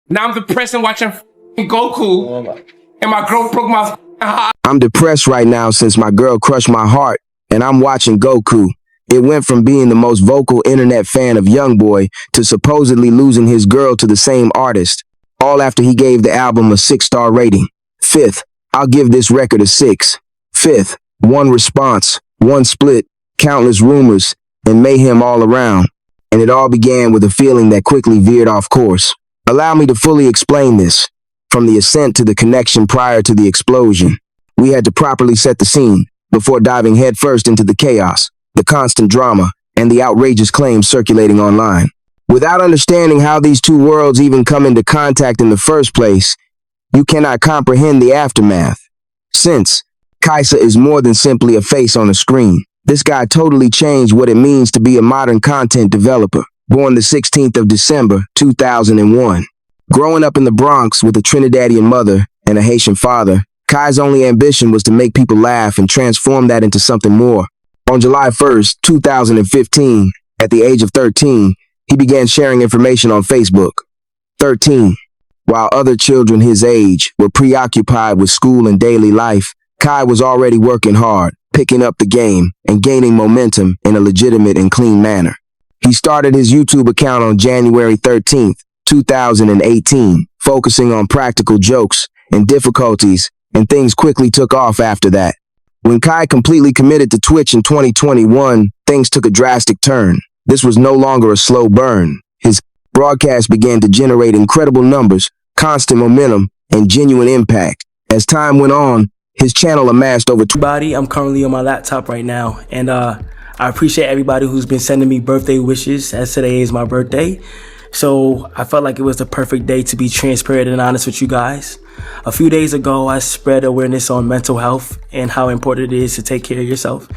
Now I'm depressed and watching Goku, and my girl broke my heart. I'm depressed right now since my girl crushed my heart, and I'm watching Goku. It went from being the most vocal internet fan of YoungBoy to supposedly losing his girl to the same artist, all after he gave the album a 6-star rating. Fifth, I'll give this record a 6. Fifth, one response, one split, countless rumors, and mayhem all around. And it all began with a feeling that quickly veered off course. Allow me to fully explain this. From the ascent to the connection prior to the explosion, we had to properly set the scene before diving headfirst into the chaos, the constant drama, and the outrageous claims circulating online. Without understanding how these two worlds even come into contact in the first place, you cannot comprehend the aftermath. Since Kaisa is more than simply a face on a screen, this guy totally changed what it means to be a modern content developer. Born the 16th of December, 2001. Growing up in the Bronx with a Trinidadian mother and a Haitian father, Kai's only ambition was to make people laugh and transform that into something more. On July 1st, 2015, at the age of 13, he began sharing information on Facebook. 13. While other children his age were preoccupied with school and daily life, Kai was already working hard, picking up the game, and gaining momentum in a legitimate and clean manner. He started his YouTube account on January 13th, 2018, focusing on practical jokes and difficulties, and things quickly took off after that. When Kai completely committed to Twitch in 2021, things took a drastic turn. This was no longer a slow burn. His broadcast began to generate incredible numbers, constant momentum, and genuine impact. As time went on, his channel amassed over... Everybody, I'm currently on my laptop right now, and I appreciate everybody who's been sending me birthday wishes, as today is my birthday. So I felt like it was the perfect day to be transparent and honest with you guys. A few days ago, I spread awareness on mental health and how important it is to take care of yourself.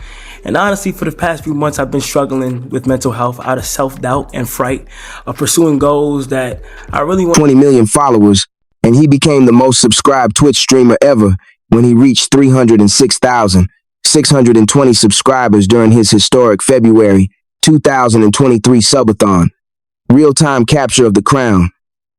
And honestly, for the past few months, I've been struggling with mental health out of self-doubt and fright of pursuing goals that I really want. 20 million followers, and he became the most subscribed Twitch streamer ever when he reached 306,620 subscribers during his historic February 2023 subathon. Real-time capture of the crown,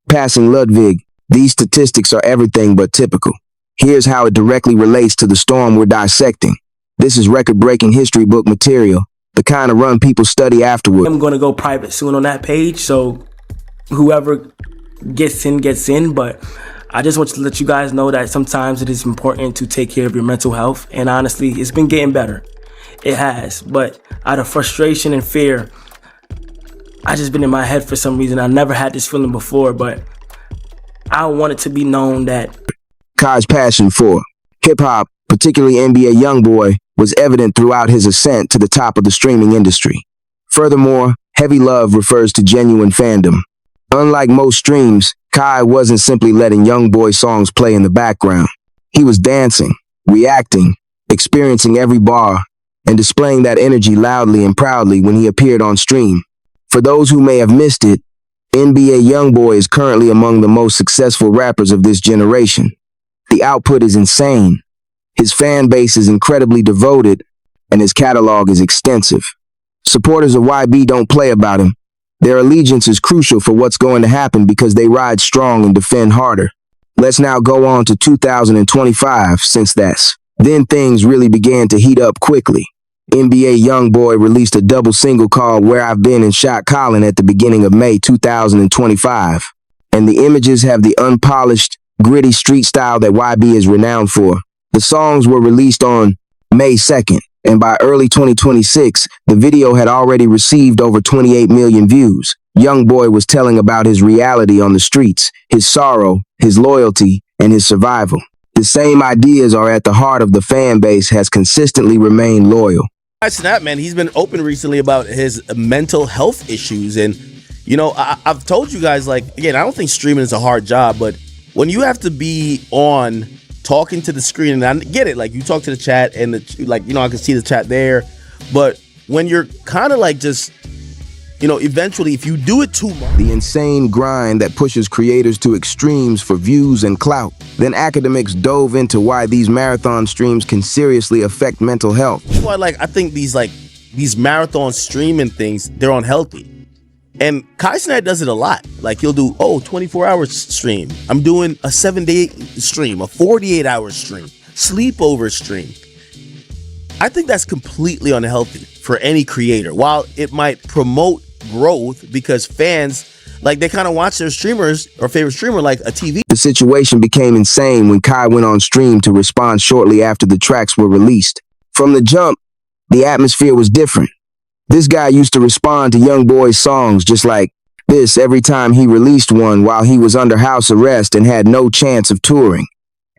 passing Ludwig. These statistics are everything but typical. Here's how it directly relates to the storm we're dissecting. This is record-breaking history book material, the kind of run people study afterward. I'm going to go private soon on that page, so whoever gets in, but I just want to let you guys know that sometimes it is important to take care of your mental health, and honestly, it's been getting better. It has, but out of frustration and fear, I just been in my head for some reason. I never had this feeling before, but I want it to be known that Kai's passion for hip-hop, particularly NBA YoungBoy, was evident throughout his ascent to the top of the streaming industry. Furthermore, heavy love refers to genuine fandom. Unlike most streams, Kai wasn't simply letting YoungBoy songs play in the background. He was dancing, reacting, experiencing every bar, and displaying that energy loudly and proudly when he appeared on stream. For those who may have missed it, NBA YoungBoy is currently among the most successful rappers of this generation. The output is insane. His fan base is incredibly devoted, and his catalog is extensive. Supporters of YB don't play about him. Their allegiance is crucial for what's going to happen because they ride strong and defend harder. Let's now go on to 2025, since then things really began to heat up quickly. NBA YoungBoy released a double single called Where I've Been and Shot Colin at the beginning of May 2025. And the images have the unpolished, gritty street style that YB is renowned for. The songs were released on May 2nd, and by early 2026, the video had already received over 28 million views. YoungBoy was telling about his reality on the streets, his sorrow, his loyalty, and his survival. The same ideas are at the heart of the fan base has consistently remained loyal. Snap, man, he's been open recently about his mental health issues. And, you know, I've told you guys, like, again, I don't think streaming is a hard job, but when you have to be on talking to the screen, and I get it, like, you talk to the chat and, like, you know, I can see the chat there. But when you're kind of like just, you know, eventually, if you do it too much. The insane grind that pushes creators to extremes for views and clout. Then academics dove into why these marathon streams can seriously affect mental health. That's why, like, I think these marathon streaming things, they're unhealthy. And Kai Cenat does it a lot. Like he'll do, 24-hour stream. I'm doing a 7-day stream, a 48-hour stream, sleepover stream. I think that's completely unhealthy for any creator. While it might promote growth because fans, like they kind of watch their streamers or favorite streamer like a TV. The situation became insane when Kai went on stream to respond shortly after the tracks were released. From the jump, the atmosphere was different. This guy used to respond to Young Boy's songs just like this every time he released one while he was under house arrest and had no chance of touring,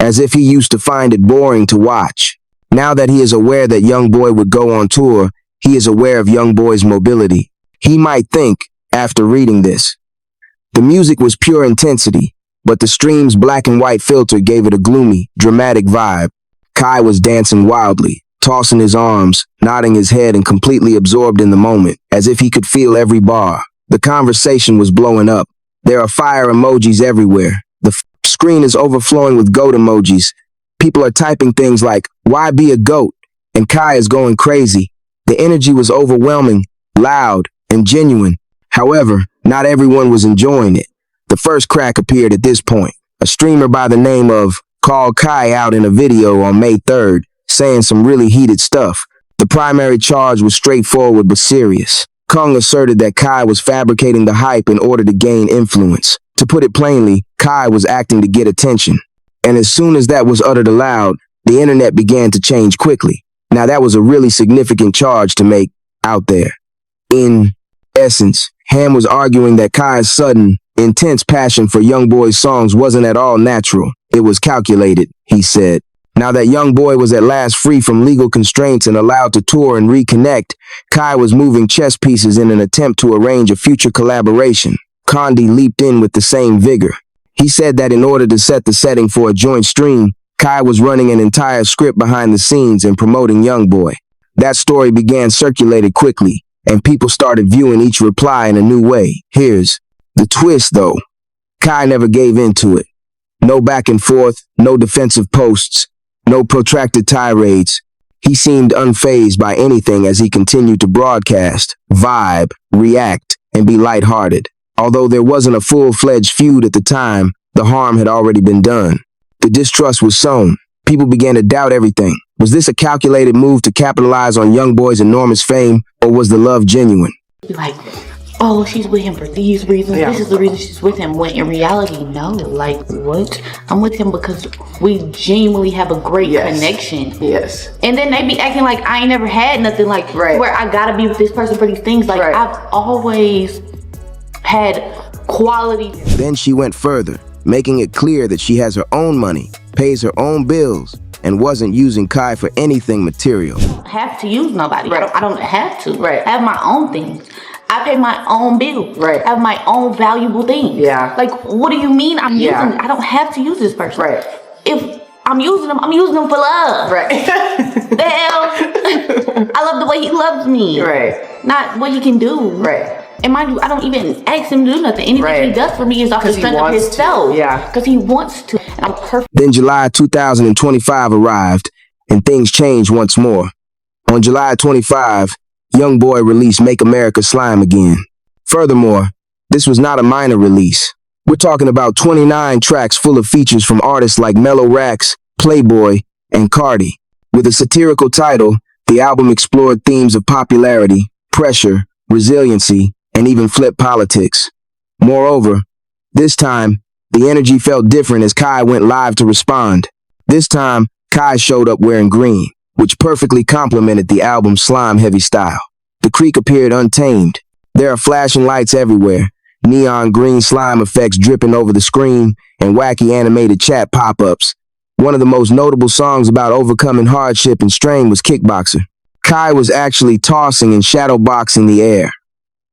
as if he used to find it boring to watch. Now that he is aware that Young Boy would go on tour, he is aware of Young Boy's mobility. He might think, after reading this, the music was pure intensity, but the stream's black and white filter gave it a gloomy, dramatic vibe. Kai was dancing wildly, tossing his arms, nodding his head and completely absorbed in the moment, as if he could feel every bar. The conversation was blowing up. There are fire emojis everywhere. The screen is overflowing with goat emojis. People are typing things like, "Why be a goat?" And Kai is going crazy. The energy was overwhelming, loud, and genuine. However, not everyone was enjoying it. The first crack appeared at this point. A streamer by the name of called Kai out in a video on May 3rd, saying some really heated stuff. The primary charge was straightforward but serious. Kung asserted that Kai was fabricating the hype in order to gain influence. To put it plainly, Kai was acting to get attention. And as soon as that was uttered aloud, the internet began to change quickly. Now that was a really significant charge to make out there. In essence, Ham was arguing that Kai's sudden, intense passion for Young Boy's songs wasn't at all natural. It was calculated, he said. Now that Young Boy was at last free from legal constraints and allowed to tour and reconnect, Kai was moving chess pieces in an attempt to arrange a future collaboration. Condi leaped in with the same vigor. He said that in order to set the setting for a joint stream, Kai was running an entire script behind the scenes and promoting Young Boy. That story began circulating quickly, and people started viewing each reply in a new way. Here's the twist, though. Kai never gave in to it. No back and forth, no defensive posts, no protracted tirades. He seemed unfazed by anything as he continued to broadcast, vibe, react, and be lighthearted. Although there wasn't a full-fledged feud at the time, the harm had already been done. The distrust was sown. People began to doubt everything. Was this a calculated move to capitalize on Young Boy's enormous fame, or was the love genuine? Like, oh, she's with him for these reasons. Yeah. This is the reason she's with him. When in reality, no. Like, what? I'm with him because we genuinely have a great connection. Yes. And then they be acting like I ain't never had nothing like where I gotta be with this person for these things. Like, I've always had quality. Then she went further, making it clear that she has her own money, pays her own bills, and wasn't using Kai for anything material. I don't have to use nobody. I don't have to. I have my own things. I pay my own bills. I have my own valuable things. Like, what do you mean I'm using? I don't have to use this person. If I'm using them for love. The hell? I love the way he loves me. Not what he can do. And mind you, I don't even ask him to do nothing. Anything he does for me is off the strength of himself. Because he wants to. And I'm perfect. Then July 2025 arrived, and things changed once more. On July 25, Young Boy released Make America Slime Again. Furthermore, this was not a minor release. We're talking about 29 tracks full of features from artists like Mellow Rax, Playboy, and Cardi. With a satirical title, the album explored themes of popularity, pressure, resiliency, and even flip politics. Moreover, this time, the energy felt different as Kai went live to respond. This time, Kai showed up wearing green, which perfectly complemented the album's slime-heavy style. The creek appeared untamed. There are flashing lights everywhere, neon green slime effects dripping over the screen, and wacky animated chat pop-ups. One of the most notable songs about overcoming hardship and strain was Kickboxer. Kai was actually tossing and shadowboxing the air.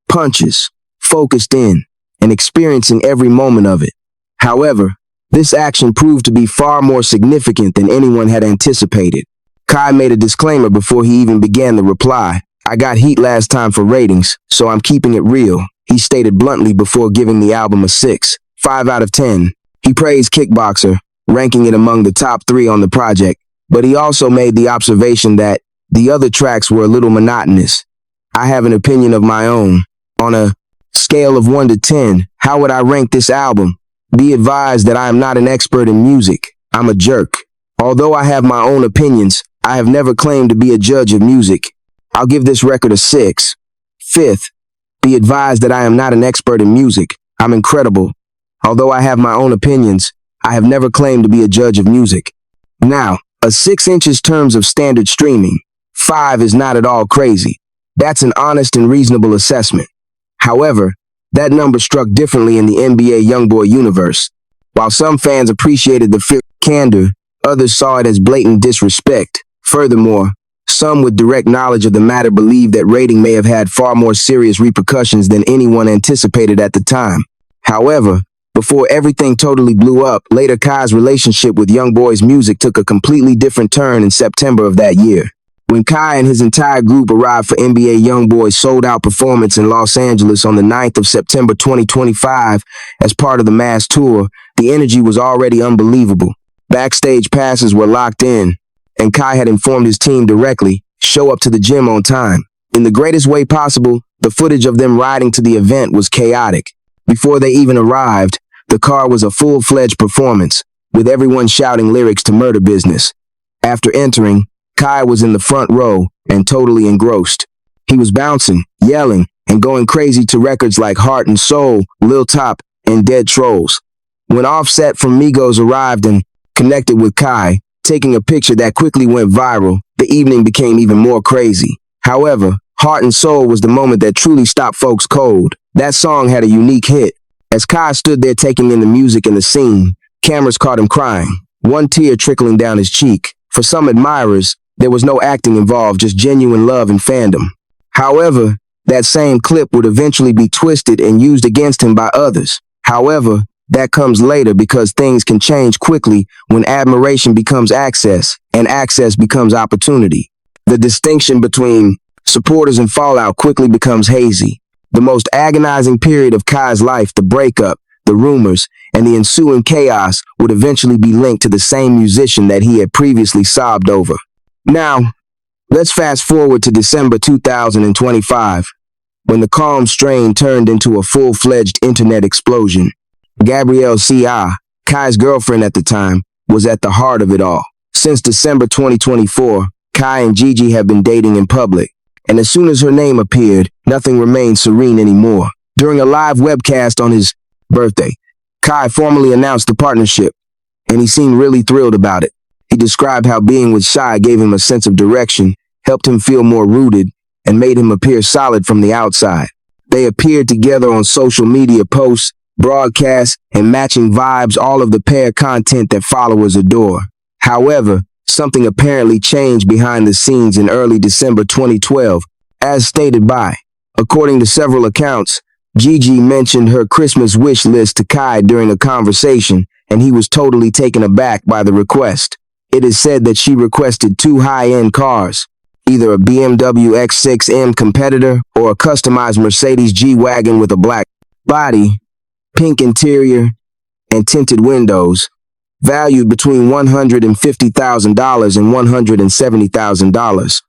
Punches, focused in, and experiencing every moment of it. However, this action proved to be far more significant than anyone had anticipated. Kai made a disclaimer before he even began the reply. "I got heat last time for ratings, so I'm keeping it real," he stated bluntly before giving the album a 6.5 out of 10. He praised Kickboxer, ranking it among the top 3 on the project, but he also made the observation that the other tracks were a little monotonous. "I have an opinion of my own. On a Scale of 1 to 10, how would I rank this album? Be advised that I am not an expert in music. I'm a jerk. Although I have my own opinions, I have never claimed to be a judge of music. I'll give this record a 6. Fifth, be advised that I am not an expert in music. I'm incredible. Although I have my own opinions, I have never claimed to be a judge of music. Now, a 6 inches terms of standard streaming. 5 is not at all crazy. That's an honest and reasonable assessment. However, that number struck differently in the NBA YoungBoy universe. While some fans appreciated the candor, others saw it as blatant disrespect. Furthermore, some with direct knowledge of the matter believed that rating may have had far more serious repercussions than anyone anticipated at the time. However, before everything totally blew up, later Kai's relationship with YoungBoy's music took a completely different turn in September of that year. When Kai and his entire group arrived for NBA YoungBoy's sold-out performance in Los Angeles on the 9th of September 2025 as part of the mass tour, the energy was already unbelievable. Backstage passes were locked in, and Kai had informed his team directly, show up to the gym on time. In the greatest way possible, the footage of them riding to the event was chaotic. Before they even arrived, the car was a full-fledged performance, with everyone shouting lyrics to Murder Business. After entering, Kai was in the front row and totally engrossed. He was bouncing, yelling, and going crazy to records like Heart and Soul, Lil Top, and Dead Trolls. When Offset from Migos arrived and connected with Kai, taking a picture that quickly went viral, the evening became even more crazy. However, Heart and Soul was the moment that truly stopped folks cold. That song had a unique hit. As Kai stood there taking in the music and the scene, cameras caught him crying, one tear trickling down his cheek. For some admirers, there was no acting involved, just genuine love and fandom. However, that same clip would eventually be twisted and used against him by others. However, that comes later because things can change quickly when admiration becomes access and access becomes opportunity. The distinction between supporters and fallout quickly becomes hazy. The most agonizing period of Kai's life, the breakup, the rumors, and the ensuing chaos would eventually be linked to the same musician that he had previously sobbed over. Now, let's fast forward to December 2025, when the calm strain turned into a full-fledged internet explosion. Gabrielle C.I., Kai's girlfriend at the time, was at the heart of it all. Since December 2024, Kai and Gigi have been dating in public, and as soon as her name appeared, nothing remained serene anymore. During a live webcast on his birthday, Kai formally announced the partnership, and he seemed really thrilled about it. He described how being with Shy gave him a sense of direction, helped him feel more rooted, and made him appear solid from the outside. They appeared together on social media posts, broadcasts, and matching vibes, all of the pair content that followers adore. However, something apparently changed behind the scenes in early December 2012, as stated by, according to several accounts, Gigi mentioned her Christmas wish list to Kai during a conversation, and he was totally taken aback by the request. It is said that she requested 2 high-end cars, either a BMW X6M competitor or a customized Mercedes G-Wagon with a black body, pink interior, and tinted windows, valued between $150,000 and $170,000.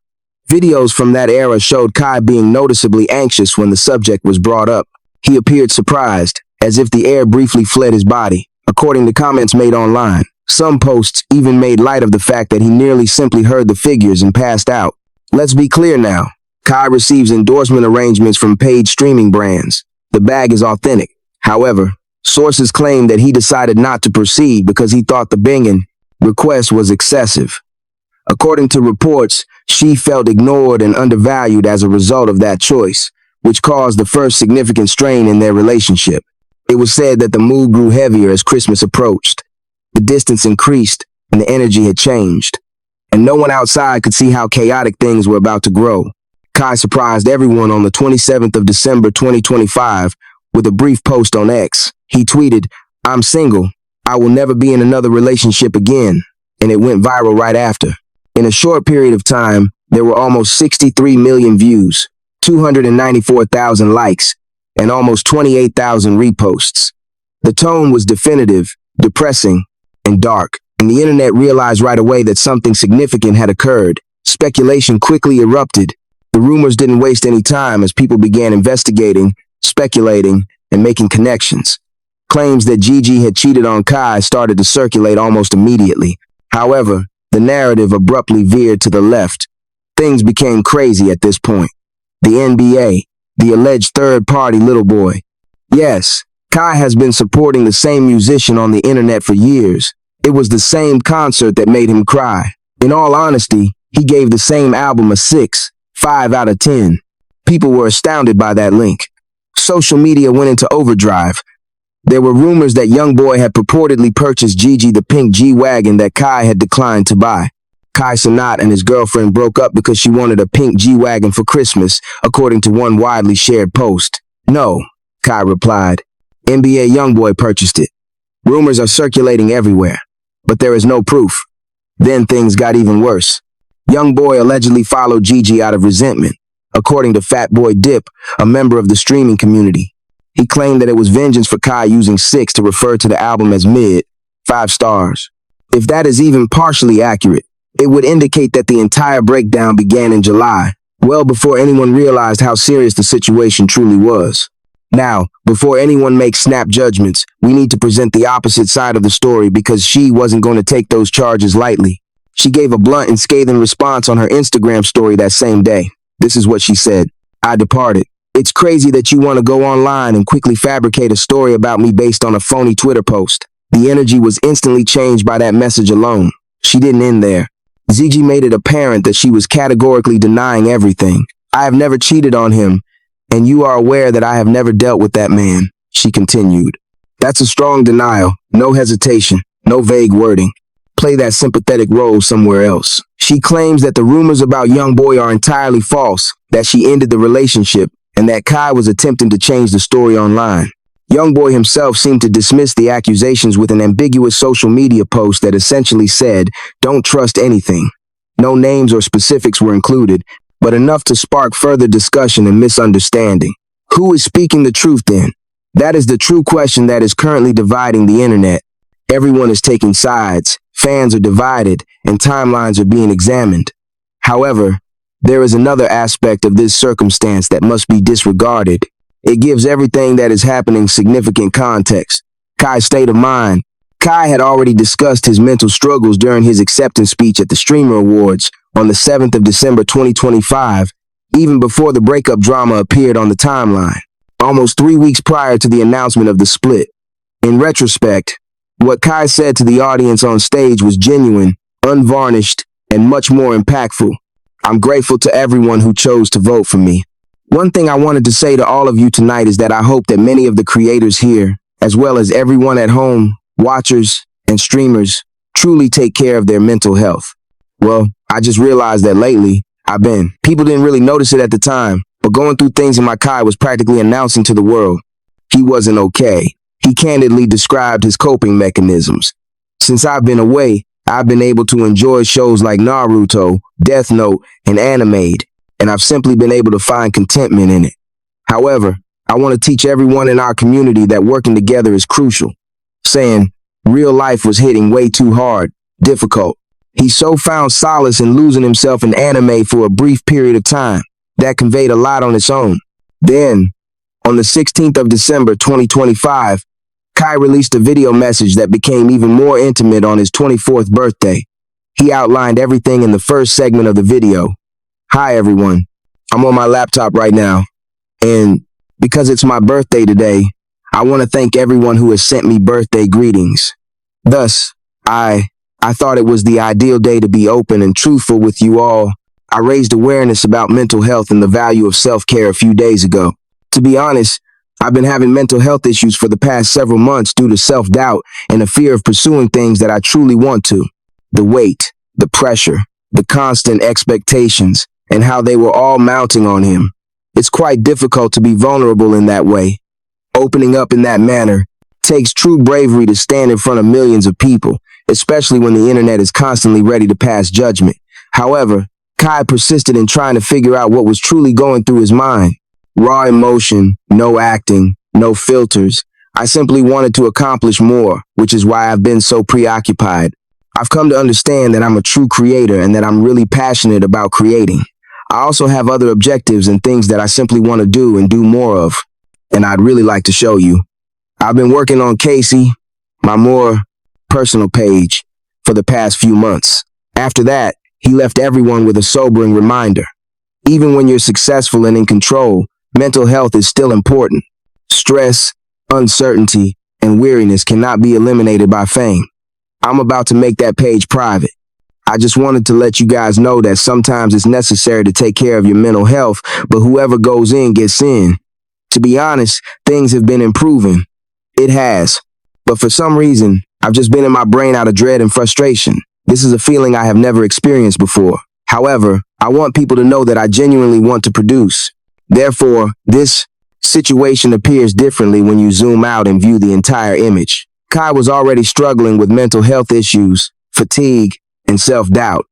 Videos from that era showed Kai being noticeably anxious when the subject was brought up. He appeared surprised, as if the air briefly fled his body, according to comments made online. Some posts even made light of the fact that he nearly simply heard the figures and passed out. Let's be clear now. Kai receives endorsement arrangements from paid streaming brands. The bag is authentic. However, sources claim that he decided not to proceed because he thought the banging request was excessive. According to reports, she felt ignored and undervalued as a result of that choice, which caused the first significant strain in their relationship. It was said that the mood grew heavier as Christmas approached. The distance increased and the energy had changed, and no one outside could see how chaotic things were about to grow. Kai surprised everyone on the 27th of December 2025 with a brief post on X. He tweeted, "I'm single. I will never be in another relationship again," and it went viral right after. In a short period of time, there were almost 63 million views, 294,000 likes, and almost 28,000 reposts. The tone was definitive, depressing, and dark, and the internet realized right away that something significant had occurred. Speculation quickly erupted. The rumors didn't waste any time as people began investigating, speculating, and making connections. Claims that Gigi had cheated on Kai started to circulate almost immediately. However, the narrative abruptly veered to the left. Things became crazy at this point. The NBA, the alleged third-party little boy. Yes, Kai has been supporting the same musician on the internet for years. It was the same concert that made him cry. In all honesty, he gave the same album a 5 out of 10. People were astounded by that link. Social media went into overdrive. There were rumors that YoungBoy had purportedly purchased Gigi the pink G-Wagon that Kai had declined to buy. Kai Cenat and his girlfriend broke up because she wanted a pink G-Wagon for Christmas, according to one widely shared post. No, Kai replied. NBA YoungBoy purchased it. Rumors are circulating everywhere, but there is no proof. Then things got even worse. YoungBoy allegedly followed Gigi out of resentment, according to Fatboy Dip, a member of the streaming community. He claimed that it was vengeance for Kai using 6 to refer to the album as mid, 5 stars. If that is even partially accurate, it would indicate that the entire breakdown began in July, well before anyone realized how serious the situation truly was. Now, before anyone makes snap judgments, we need to present the opposite side of the story because she wasn't going to take those charges lightly. She gave a blunt and scathing response on her Instagram story that same day. This is what she said. I departed. It's crazy that you want to go online and quickly fabricate a story about me based on a phony Twitter post. The energy was instantly changed by that message alone. She didn't end there. Gigi made it apparent that she was categorically denying everything. I have never cheated on him, and you are aware that I have never dealt with that man, she continued. That's a strong denial, no hesitation, no vague wording. Play that sympathetic role somewhere else. She claims that the rumors about YoungBoy are entirely false, that she ended the relationship, and that Kai was attempting to change the story online. YoungBoy himself seemed to dismiss the accusations with an ambiguous social media post that essentially said, "Don't trust anything." No names or specifics were included, but enough to spark further discussion and misunderstanding. Who is speaking the truth then? That is the true question that is currently dividing the internet. Everyone is taking sides, fans are divided, and timelines are being examined. However, there is another aspect of this circumstance that must be disregarded. It gives everything that is happening significant context. Kai's state of mind. Kai had already discussed his mental struggles during his acceptance speech at the Streamer Awards on the 7th of December 2025, even before the breakup drama appeared on the timeline, almost 3 weeks prior to the announcement of the split. In retrospect, what Kai said to the audience on stage was genuine, unvarnished, and much more impactful. I'm grateful to everyone who chose to vote for me. One thing I wanted to say to all of you tonight is that I hope that many of the creators here, as well as everyone at home, watchers, and streamers, truly take care of their mental health. Well, I just realized that lately, people didn't really notice it at the time, but going through things in my Kai was practically announcing to the world he wasn't okay. He candidly described his coping mechanisms. Since I've been away, I've been able to enjoy shows like Naruto, Death Note, and Animaid, and I've simply been able to find contentment in it. However, I want to teach everyone in our community that working together is crucial. Saying, real life was hitting way too hard, difficult. He so found solace in losing himself in anime for a brief period of time. That conveyed a lot on its own. Then, on the 16th of December 2025, Kai released a video message that became even more intimate on his 24th birthday. He outlined everything in the first segment of the video. Hi everyone, I'm on my laptop right now, and because it's my birthday today, I want to thank everyone who has sent me birthday greetings. Thus, I thought it was the ideal day to be open and truthful with you all. I raised awareness about mental health and the value of self-care a few days ago. To be honest, I've been having mental health issues for the past several months due to self-doubt and a fear of pursuing things that I truly want to. The weight, the pressure, the constant expectations, and how they were all mounting on him. It's quite difficult to be vulnerable in that way. Opening up in that manner takes true bravery to stand in front of millions of people, especially when the internet is constantly ready to pass judgment. However, Kai persisted in trying to figure out what was truly going through his mind. Raw emotion, no acting, no filters. I simply wanted to accomplish more, which is why I've been so preoccupied. I've come to understand that I'm a true creator and that I'm really passionate about creating. I also have other objectives and things that I simply want to do and do more of. and I'd really like to show you. I've been working on Casey, my more personal page, for the past few months. After that, he left everyone with a sobering reminder. Even when you're successful and in control, mental health is still important. Stress, uncertainty, and weariness cannot be eliminated by fame. I'm about to make that page private. I just wanted to let you guys know that sometimes it's necessary to take care of your mental health, but whoever goes in gets in. To be honest, things have been improving. It has. But for some reason, I've just been in my brain out of dread and frustration. This is a feeling I have never experienced before. However, I want people to know that I genuinely want to produce. Therefore, this situation appears differently when you zoom out and view the entire image. Kai was already struggling with mental health issues, fatigue, and self-doubt.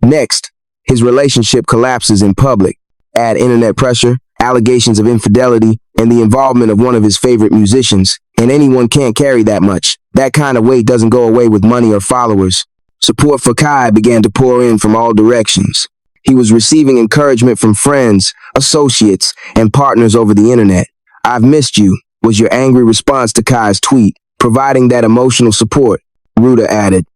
Next, his relationship collapses in public. Add internet pressure, allegations of infidelity, and the involvement of one of his favorite musicians, and anyone can't carry that much. That kind of weight doesn't go away with money or followers. Support for Kai began to pour in from all directions. He was receiving encouragement from friends, associates, and partners over the internet. "I've missed you," was your angry response to Kai's tweet, providing that emotional support. Ruta added,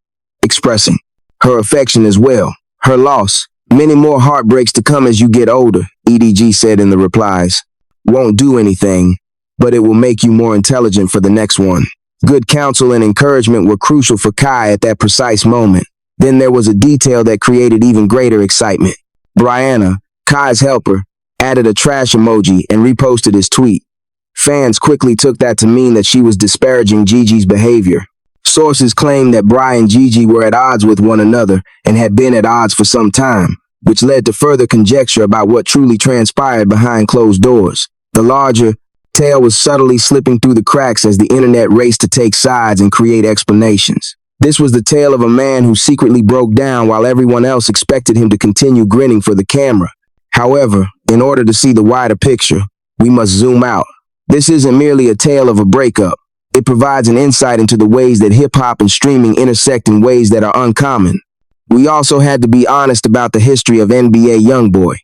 expressing her affection as well. Her loss. "Many more heartbreaks to come as you get older," EDG said in the replies. "Won't do anything, but it will make you more intelligent for the next one." Good counsel and encouragement were crucial for Kai at that precise moment. Then there was a detail that created even greater excitement. Brianna, Kai's helper, added a trash emoji and reposted his tweet. Fans quickly took that to mean that she was disparaging Gigi's behavior. Sources claimed that Bri and Gigi were at odds with one another and had been at odds for some time, which led to further conjecture about what truly transpired behind closed doors. The larger tale was subtly slipping through the cracks as the internet raced to take sides and create explanations. This was the tale of a man who secretly broke down while everyone else expected him to continue grinning for the camera. However, in order to see the wider picture, we must zoom out. This isn't merely a tale of a breakup. It provides an insight into the ways that hip-hop and streaming intersect in ways that are uncommon. We also had to be honest about the history of NBA YoungBoy,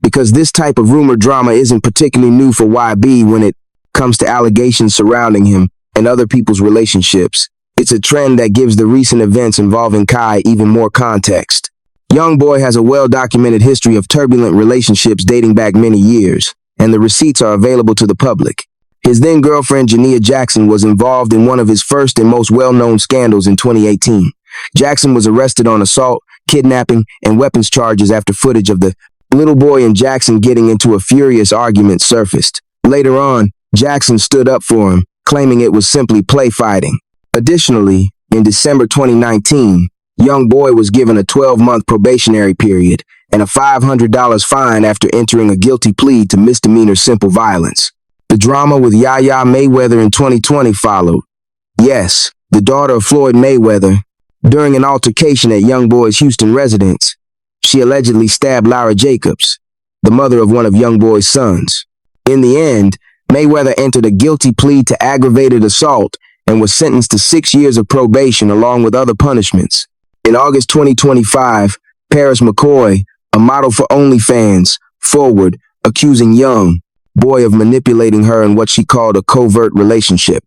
because this type of rumor drama isn't particularly new for YB when it comes to allegations surrounding him and other people's relationships. It's a trend that gives the recent events involving Kai even more context. YoungBoy has a well-documented history of turbulent relationships dating back many years, and the receipts are available to the public. His then-girlfriend Jania Jackson was involved in one of his first and most well-known scandals in 2018. Jackson was arrested on assault, kidnapping, and weapons charges after footage of the little boy and Jackson getting into a furious argument surfaced. Later on, Jackson stood up for him, claiming it was simply play fighting. Additionally, in December 2019, YoungBoy was given a 12-month probationary period and a $500 fine after entering a guilty plea to misdemeanor simple violence. The drama with Yaya Mayweather in 2020 followed. Yes, the daughter of Floyd Mayweather, during an altercation at YoungBoy's Houston residence, she allegedly stabbed Lara Jacobs, the mother of one of YoungBoy's sons. In the end, Mayweather entered a guilty plea to aggravated assault and was sentenced to 6 years of probation along with other punishments. In August 2025, Paris McCoy, a model for OnlyFans, forward, accusing YoungBoy of manipulating her in what she called a covert relationship.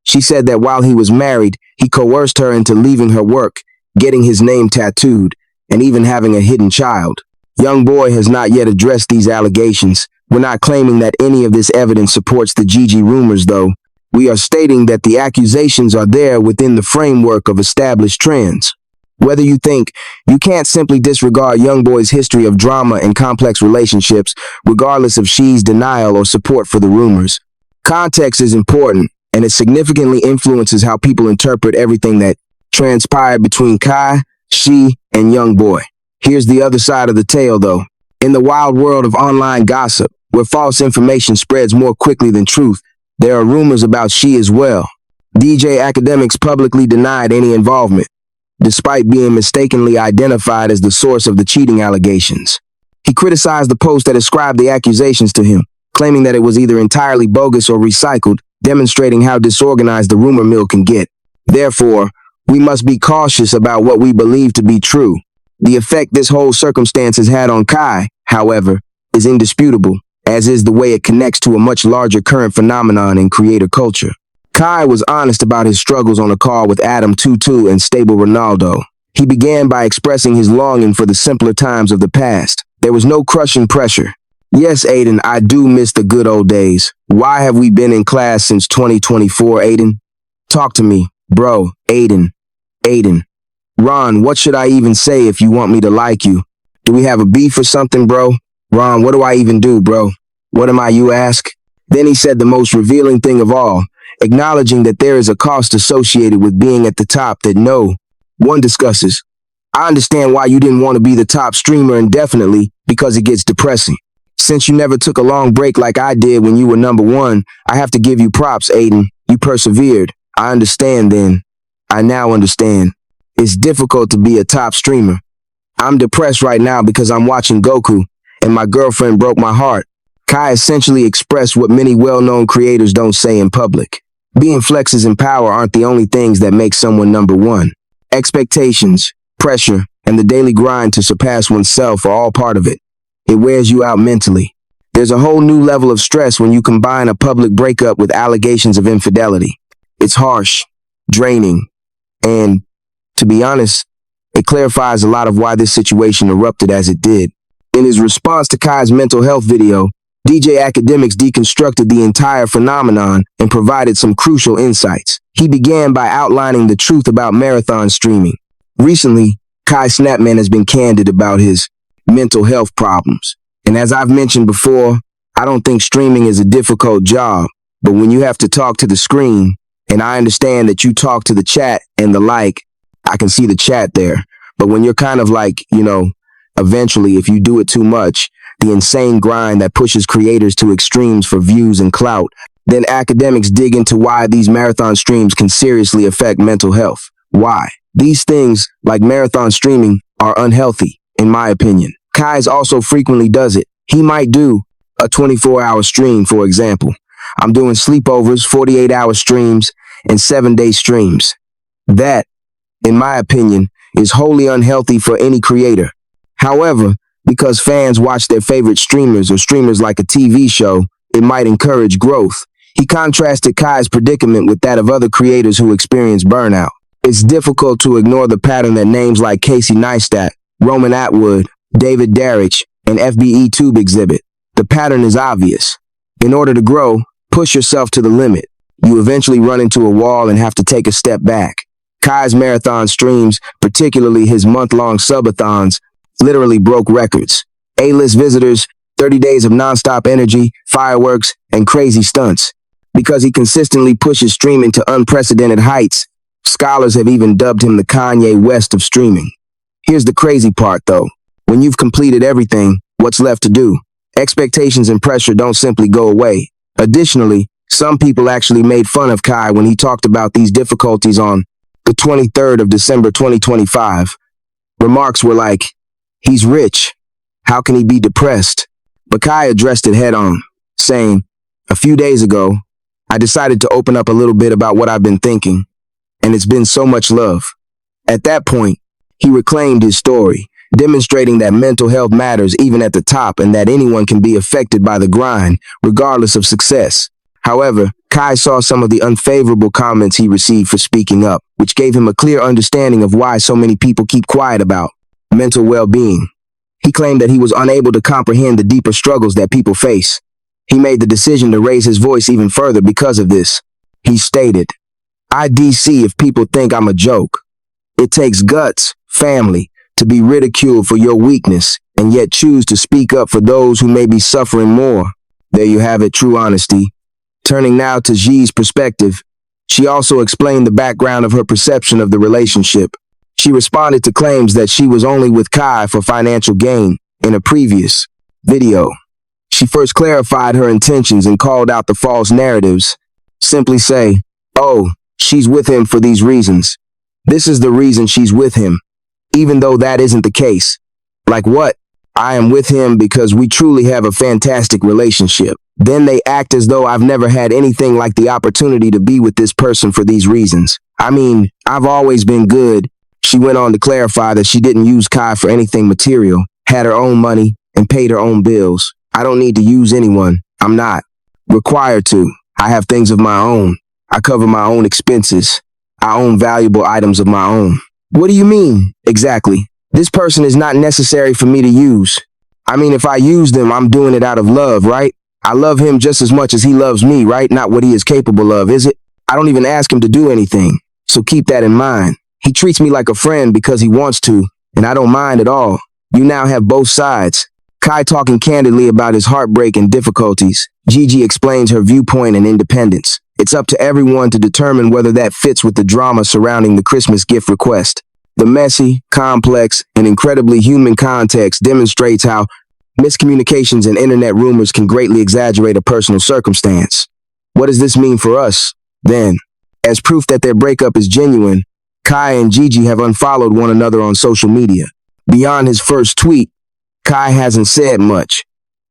She said that while he was married, he coerced her into leaving her work, getting his name tattooed, and even having a hidden child. YoungBoy has not yet addressed these allegations. We're not claiming that any of this evidence supports the Gigi rumors, though. We are stating that the accusations are there within the framework of established trends. Whether you think you can't simply disregard YoungBoy's history of drama and complex relationships, regardless of She's denial or support for the rumors. Context is important, and it significantly influences how people interpret everything that transpired between Kai, She, and YoungBoy. Here's the other side of the tale, though. In the wild world of online gossip, where false information spreads more quickly than truth, there are rumors about She as well. DJ Academics publicly denied any involvement, despite being mistakenly identified as the source of the cheating allegations. He criticized the post that ascribed the accusations to him, claiming that it was either entirely bogus or recycled, demonstrating how disorganized the rumor mill can get. Therefore, we must be cautious about what we believe to be true. The effect this whole circumstance has had on Kai, however, is indisputable, as is the way it connects to a much larger current phenomenon in creator culture. Kai was honest about his struggles on a call with Adam Tutu and Stable Ronaldo. He began by expressing his longing for the simpler times of the past. There was no crushing pressure. Yes, Aiden, I do miss the good old days. Why have we been in class since 2024, Aiden? Talk to me, bro. Aiden. Ron, what should I even say if you want me to like you? Do we have a beef or something, bro? Ron, what do I even do, bro? What am I, you ask? Then he said the most revealing thing of all, acknowledging that there is a cost associated with being at the top that no one discusses. I understand why you didn't want to be the top streamer indefinitely, because it gets depressing. Since you never took a long break like I did when you were number one, I have to give you props, Aiden. You persevered. I understand then. I now understand. It's difficult to be a top streamer. I'm depressed right now because I'm watching Goku, and my girlfriend broke my heart. Kai essentially expressed what many well-known creators don't say in public. Being flexes and power aren't the only things that make someone number one. Expectations, pressure, and the daily grind to surpass oneself are all part of it. It wears you out mentally. There's a whole new level of stress when you combine a public breakup with allegations of infidelity. It's harsh, draining, and, to be honest, it clarifies a lot of why this situation erupted as it did. In his response to Kai's mental health video, DJ Academics deconstructed the entire phenomenon and provided some crucial insights. He began by outlining the truth about marathon streaming. Recently, Kai Snapman has been candid about his mental health problems. And as I've mentioned before, I don't think streaming is a difficult job, but when you have to talk to the screen, and I understand that you talk to the chat and the like, I can see the chat there. But when you're kind of like, eventually, if you do it too much, the insane grind that pushes creators to extremes for views and clout, then academics dig into why these marathon streams can seriously affect mental health. Why? These things, like marathon streaming, are unhealthy, in my opinion. Kai's also frequently does it. He might do a 24-hour stream, for example. I'm doing sleepovers, 48-hour streams, and 7-day streams. That, in my opinion, is wholly unhealthy for any creator. However, because fans watch their favorite streamers or streamers like a TV show, it might encourage growth. He contrasted Kai's predicament with that of other creators who experience burnout. It's difficult to ignore the pattern that names like Casey Neistat, Roman Atwood, David Darich, and FBE Tube exhibit. The pattern is obvious. In order to grow, push yourself to the limit. You eventually run into a wall and have to take a step back. Kai's marathon streams, particularly his month-long subathons, literally broke records. A-list visitors, 30 days of nonstop energy, fireworks, and crazy stunts. Because he consistently pushes streaming to unprecedented heights, scholars have even dubbed him the Kanye West of streaming. Here's the crazy part, though. When you've completed everything, what's left to do? Expectations and pressure don't simply go away. Additionally, some people actually made fun of Kai when he talked about these difficulties on the 23rd of December 2025. Remarks were like, "He's rich. How can he be depressed?" But Kai addressed it head on, saying, "A few days ago, I decided to open up a little bit about what I've been thinking, and it's been so much love." At that point, he reclaimed his story, demonstrating that mental health matters even at the top and that anyone can be affected by the grind, regardless of success. However, Kai saw some of the unfavorable comments he received for speaking up, which gave him a clear understanding of why so many people keep quiet about mental well-being. He claimed that he was unable to comprehend the deeper struggles that people face. He made the decision to raise his voice even further because of this. He stated, "I DC if people think I'm a joke. It takes guts, family, to be ridiculed for your weakness and yet choose to speak up for those who may be suffering more." There you have it, true honesty. Turning now to Xi's perspective, she also explained the background of her perception of the relationship. She responded to claims that she was only with Kai for financial gain in a previous video. She first clarified her intentions and called out the false narratives. Simply say, "Oh, she's with him for these reasons. This is the reason she's with him," even though that isn't the case. Like what? "I am with him because we truly have a fantastic relationship." Then they act as though I've never had anything like the opportunity to be with this person for these reasons. I mean, I've always been good. She went on to clarify that she didn't use Kai for anything material, had her own money, and paid her own bills. I don't need to use anyone. I'm not required to. I have things of my own. I cover my own expenses. I own valuable items of my own. What do you mean, exactly? This person is not necessary for me to use. I mean, if I use them, I'm doing it out of love, right? I love him just as much as he loves me, right? Not what he is capable of, is it? I don't even ask him to do anything, so keep that in mind. He treats me like a friend because he wants to, and I don't mind at all. You now have both sides. Kai talking candidly about his heartbreak and difficulties. Gigi explains her viewpoint and independence. It's up to everyone to determine whether that fits with the drama surrounding the Christmas gift request. The messy, complex, and incredibly human context demonstrates how miscommunications and internet rumors can greatly exaggerate a personal circumstance. What does this mean for us, then? As proof that their breakup is genuine, Kai and Gigi have unfollowed one another on social media. Beyond his first tweet, Kai hasn't said much,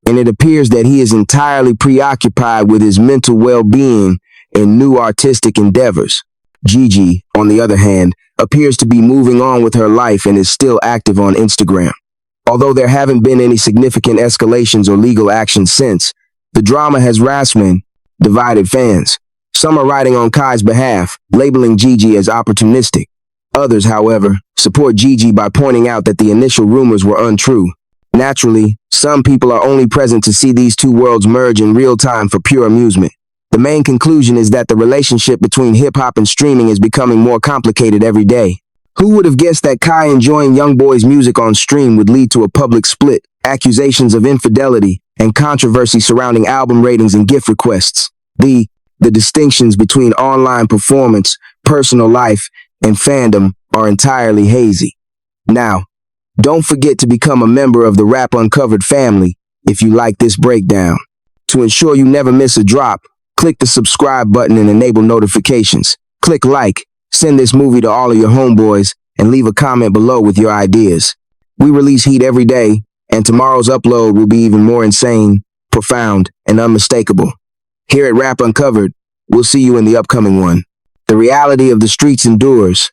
and it appears that he is entirely preoccupied with his mental well-being and new artistic endeavors. Gigi, on the other hand, appears to be moving on with her life and is still active on Instagram. Although there haven't been any significant escalations or legal actions since, the drama has rasped divided fans. Some are writing on Kai's behalf, labeling Gigi as opportunistic. Others, however, support Gigi by pointing out that the initial rumors were untrue. Naturally, some people are only present to see these two worlds merge in real time for pure amusement. The main conclusion is that the relationship between hip-hop and streaming is becoming more complicated every day. Who would have guessed that Kai enjoying YoungBoy's music on stream would lead to a public split, accusations of infidelity, and controversy surrounding album ratings and gift requests? The distinctions between online performance, personal life, and fandom are entirely hazy. Now, don't forget to become a member of the Rap Uncovered family if you like this breakdown. To ensure you never miss a drop, click the subscribe button and enable notifications. Click like, send this movie to all of your homeboys, and leave a comment below with your ideas. We release heat every day, and tomorrow's upload will be even more insane, profound, and unmistakable. Here at Rap Uncovered, we'll see you in the upcoming one. The reality of the streets endures,